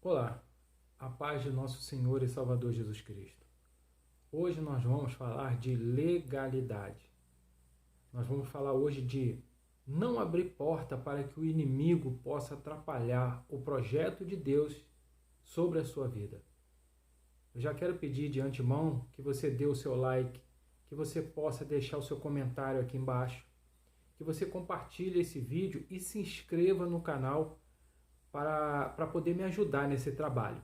Olá, a paz de nosso Senhor e Salvador Jesus Cristo. Hoje nós vamos falar de legalidade. Nós vamos falar hoje de não abrir porta para que o inimigo possa atrapalhar o projeto de Deus sobre a sua vida. Eu já quero pedir de antemão que você dê o seu like, que você possa deixar o seu comentário aqui embaixo, que você compartilhe esse vídeo e se inscreva no canal para poder me ajudar nesse trabalho.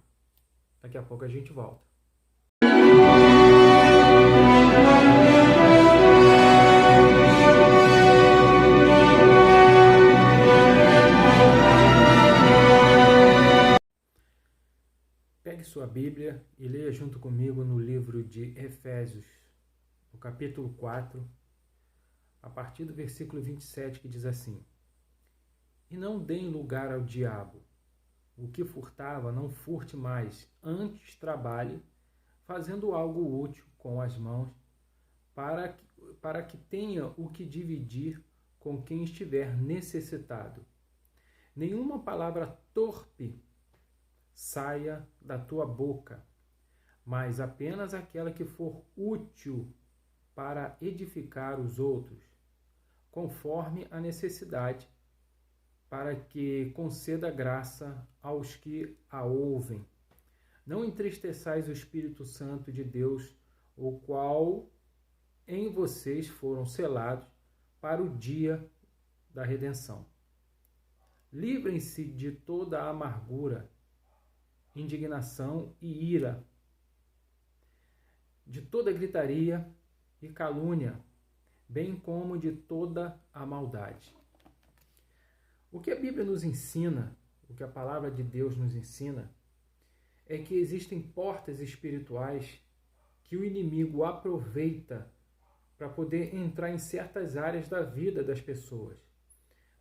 Daqui a pouco a gente volta. Pegue sua Bíblia e leia junto comigo no livro de Efésios, no capítulo 4, a partir do versículo 27, que diz assim: E não deem lugar ao diabo. O que furtava, não furte mais, antes trabalhe, fazendo algo útil com as mãos, para que tenha o que dividir com quem estiver necessitado. Nenhuma palavra torpe saia da tua boca, mas apenas aquela que for útil para edificar os outros, conforme a necessidade, para que conceda graça aos que a ouvem. Não entristeçais o Espírito Santo de Deus, o qual em vocês foram selados para o dia da redenção. Livrem-se de toda a amargura, indignação e ira, de toda gritaria e calúnia, bem como de toda a maldade. O que a Bíblia nos ensina, o que a palavra de Deus nos ensina, é que existem portas espirituais que o inimigo aproveita para poder entrar em certas áreas da vida das pessoas.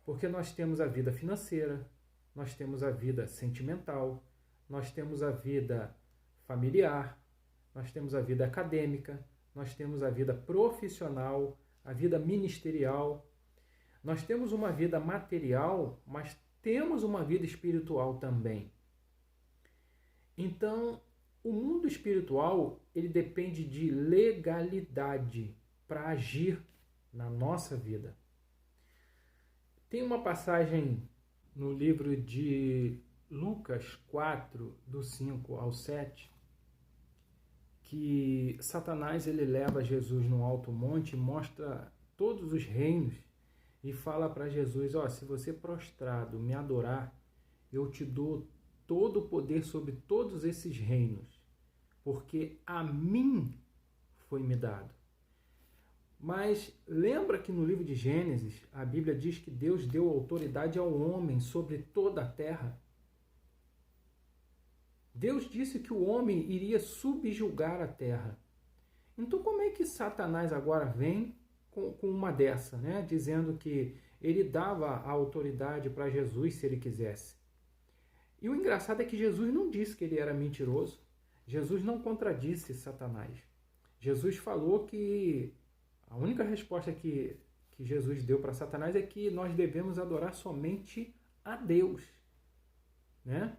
Porque nós temos a vida financeira, nós temos a vida sentimental, nós temos a vida familiar, nós temos a vida acadêmica, nós temos a vida profissional, a vida ministerial. Nós temos uma vida material, mas temos uma vida espiritual também. Então, o mundo espiritual, ele depende de legalidade para agir na nossa vida. Tem uma passagem no livro de Lucas 4, do 5 ao 7, que Satanás ele leva Jesus no alto monte e mostra todos os reinos e fala para Jesus: se você prostrado me adorar, eu te dou todo o poder sobre todos esses reinos, porque a mim foi me dado. Mas lembra que no livro de Gênesis, a Bíblia diz que Deus deu autoridade ao homem sobre toda a terra. Deus disse que o homem iria subjugar a terra. Então como é que Satanás agora vem com uma dessa, né? Dizendo que ele dava a autoridade para Jesus se ele quisesse? E o engraçado é que Jesus não disse que ele era mentiroso. Jesus não contradisse Satanás. Jesus falou que a única resposta que Jesus deu para Satanás é que nós devemos adorar somente a Deus, né?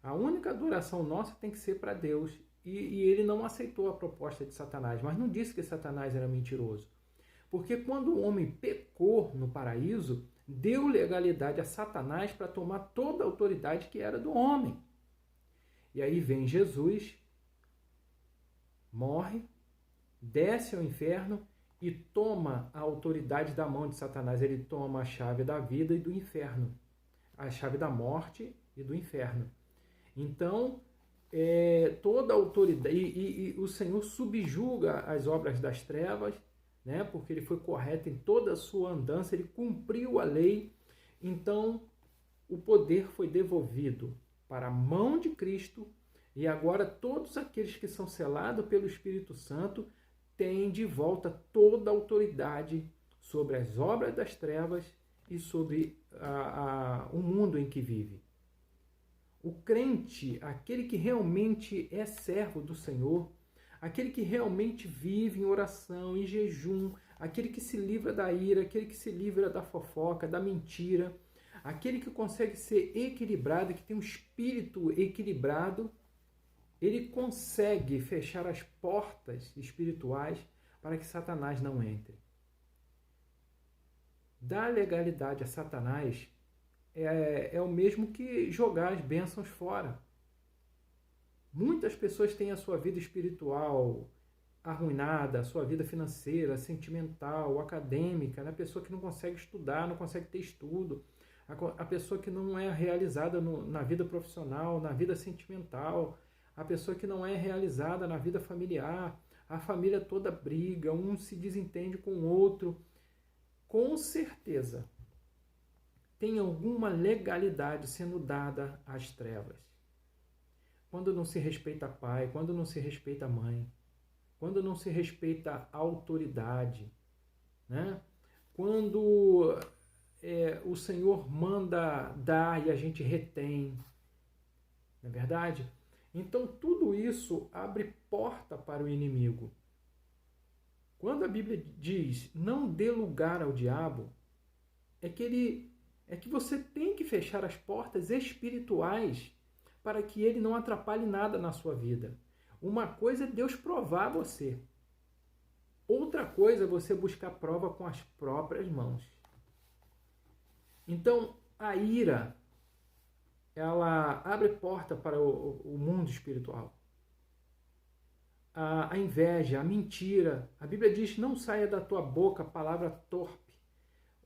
A única adoração nossa tem que ser para Deus. E ele não aceitou a proposta de Satanás, mas não disse que Satanás era mentiroso. Porque quando o homem pecou no paraíso, deu legalidade a Satanás para tomar toda a autoridade que era do homem. E aí vem Jesus, morre, desce ao inferno e toma a autoridade da mão de Satanás. Ele toma a chave da vida e do inferno, a chave da morte e do inferno. Então, toda a autoridade, e o Senhor subjuga as obras das trevas, né? Porque ele foi correto em toda a sua andança, ele cumpriu a lei. Então, o poder foi devolvido para a mão de Cristo, e agora todos aqueles que são selados pelo Espírito Santo têm de volta toda a autoridade sobre as obras das trevas e sobre o mundo em que vive. O crente, aquele que realmente é servo do Senhor, aquele que realmente vive em oração, em jejum, aquele que se livra da ira, aquele que se livra da fofoca, da mentira, Aquele que consegue ser equilibrado, que tem um espírito equilibrado, ele consegue fechar as portas espirituais para que Satanás não entre. Dar legalidade a Satanás é o mesmo que jogar as bênçãos fora. Muitas pessoas têm a sua vida espiritual arruinada, a sua vida financeira, sentimental, acadêmica, né? A pessoa que não consegue estudar, não consegue ter estudo, a pessoa que não é realizada na vida profissional, na vida sentimental, a pessoa que não é realizada na vida familiar, a família toda briga, um se desentende com o outro. Com certeza, tem alguma legalidade sendo dada às trevas. Quando não se respeita pai, quando não se respeita mãe, quando não se respeita a autoridade, né? Quando o Senhor manda dar e a gente retém, não é verdade? Então tudo isso abre porta para o inimigo. Quando a Bíblia diz não dê lugar ao diabo, é que você tem que fechar as portas espirituais para que ele não atrapalhe nada na sua vida. Uma coisa é Deus provar você. Outra coisa é você buscar prova com as próprias mãos. Então, a ira, ela abre porta para o mundo espiritual. A inveja, a mentira. A Bíblia diz, não saia da tua boca palavra torpe.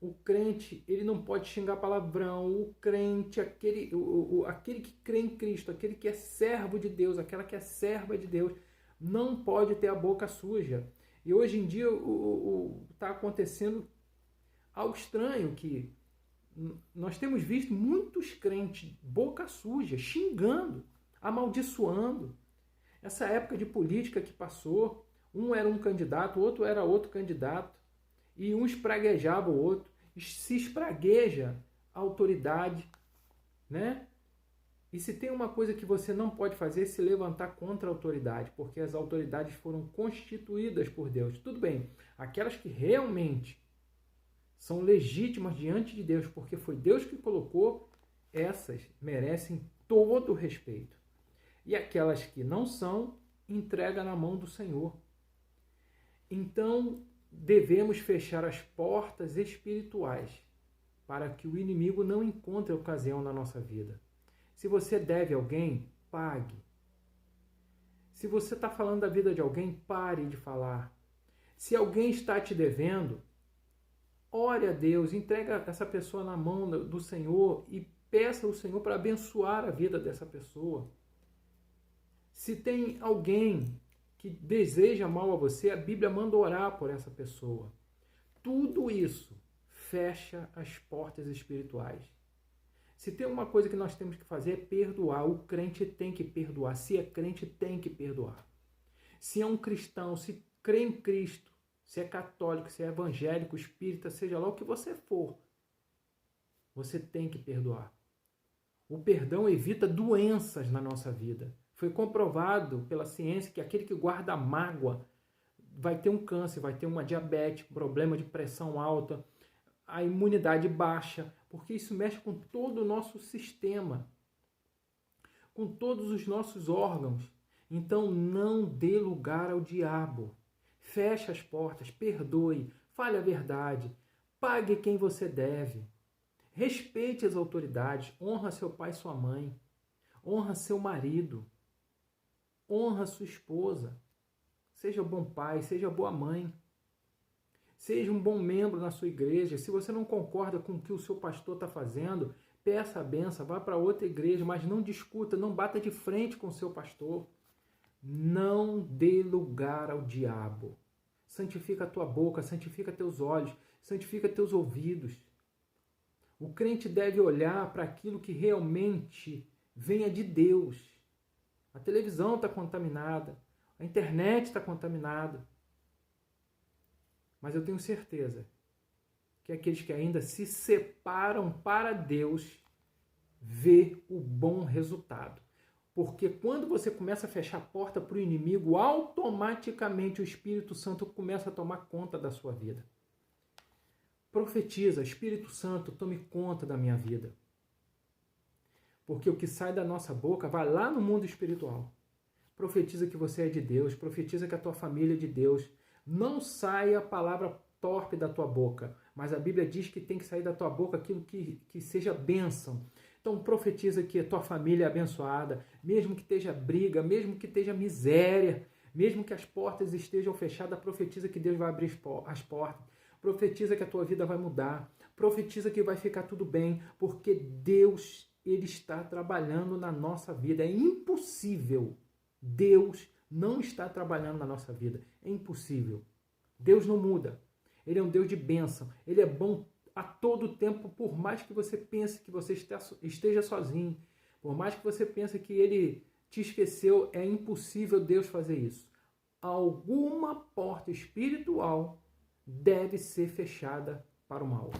O crente, ele não pode xingar palavrão. O crente, aquele que crê em Cristo, aquele que é servo de Deus, aquela que é serva de Deus, não pode ter a boca suja. E hoje em dia está acontecendo algo estranho, que nós temos visto muitos crentes boca suja, xingando, amaldiçoando. Essa época de política que passou, um era um candidato, o outro era outro candidato, e um espraguejava o outro. Se espragueja a autoridade, né? E se tem uma coisa que você não pode fazer, é se levantar contra a autoridade, porque as autoridades foram constituídas por Deus. Tudo bem, aquelas que realmente são legítimas diante de Deus, porque foi Deus que colocou, essas merecem todo o respeito. E aquelas que não são, entrega na mão do Senhor. Então, devemos fechar as portas espirituais para que o inimigo não encontre ocasião na nossa vida. Se você deve a alguém, pague. Se você está falando da vida de alguém, pare de falar. Se alguém está te devendo, ore a Deus, entrega essa pessoa na mão do Senhor e peça ao Senhor para abençoar a vida dessa pessoa. Se tem alguém que deseja mal a você, a Bíblia manda orar por essa pessoa. Tudo isso fecha as portas espirituais. Se tem uma coisa que nós temos que fazer é perdoar. O crente tem que perdoar. Se é crente, tem que perdoar. Se é um cristão, se crê em Cristo, se é católico, se é evangélico, espírita, seja lá o que você for, você tem que perdoar. O perdão evita doenças na nossa vida. Foi comprovado pela ciência que aquele que guarda mágoa vai ter um câncer, vai ter uma diabetes, problema de pressão alta, a imunidade baixa, porque isso mexe com todo o nosso sistema, com todos os nossos órgãos. Então não dê lugar ao diabo. Feche as portas, perdoe, fale a verdade, pague quem você deve. Respeite as autoridades, honra seu pai e sua mãe, honra seu marido, honra sua esposa. Seja bom pai, seja boa mãe. Seja um bom membro na sua igreja. Se você não concorda com o que o seu pastor está fazendo, peça a benção, vá para outra igreja, mas não discuta, não bata de frente com o seu pastor. Não dê lugar ao diabo. Santifica a tua boca, santifica teus olhos, santifica teus ouvidos. O crente deve olhar para aquilo que realmente venha de Deus. A televisão está contaminada, a internet está contaminada. Mas eu tenho certeza que aqueles que ainda se separam para Deus vê o bom resultado. Porque quando você começa a fechar a porta para o inimigo, automaticamente o Espírito Santo começa a tomar conta da sua vida. Profetiza, Espírito Santo, tome conta da minha vida. Porque o que sai da nossa boca vai lá no mundo espiritual. Profetiza que você é de Deus, profetiza que a tua família é de Deus. Não saia a palavra torpe da tua boca, mas a Bíblia diz que tem que sair da tua boca aquilo que seja bênção. Então profetiza que a tua família é abençoada, mesmo que esteja briga, mesmo que esteja miséria, mesmo que as portas estejam fechadas, profetiza que Deus vai abrir as portas. Profetiza que a tua vida vai mudar. Profetiza que vai ficar tudo bem, porque Deus, Ele está trabalhando na nossa vida. É impossível Deus não está trabalhando na nossa vida. É impossível. Deus não muda. Ele é um Deus de bênção. Ele é bom a todo tempo, por mais que você pense que você esteja sozinho. Por mais que você pense que Ele te esqueceu, é impossível Deus fazer isso. Alguma porta espiritual deve ser fechada para o mal.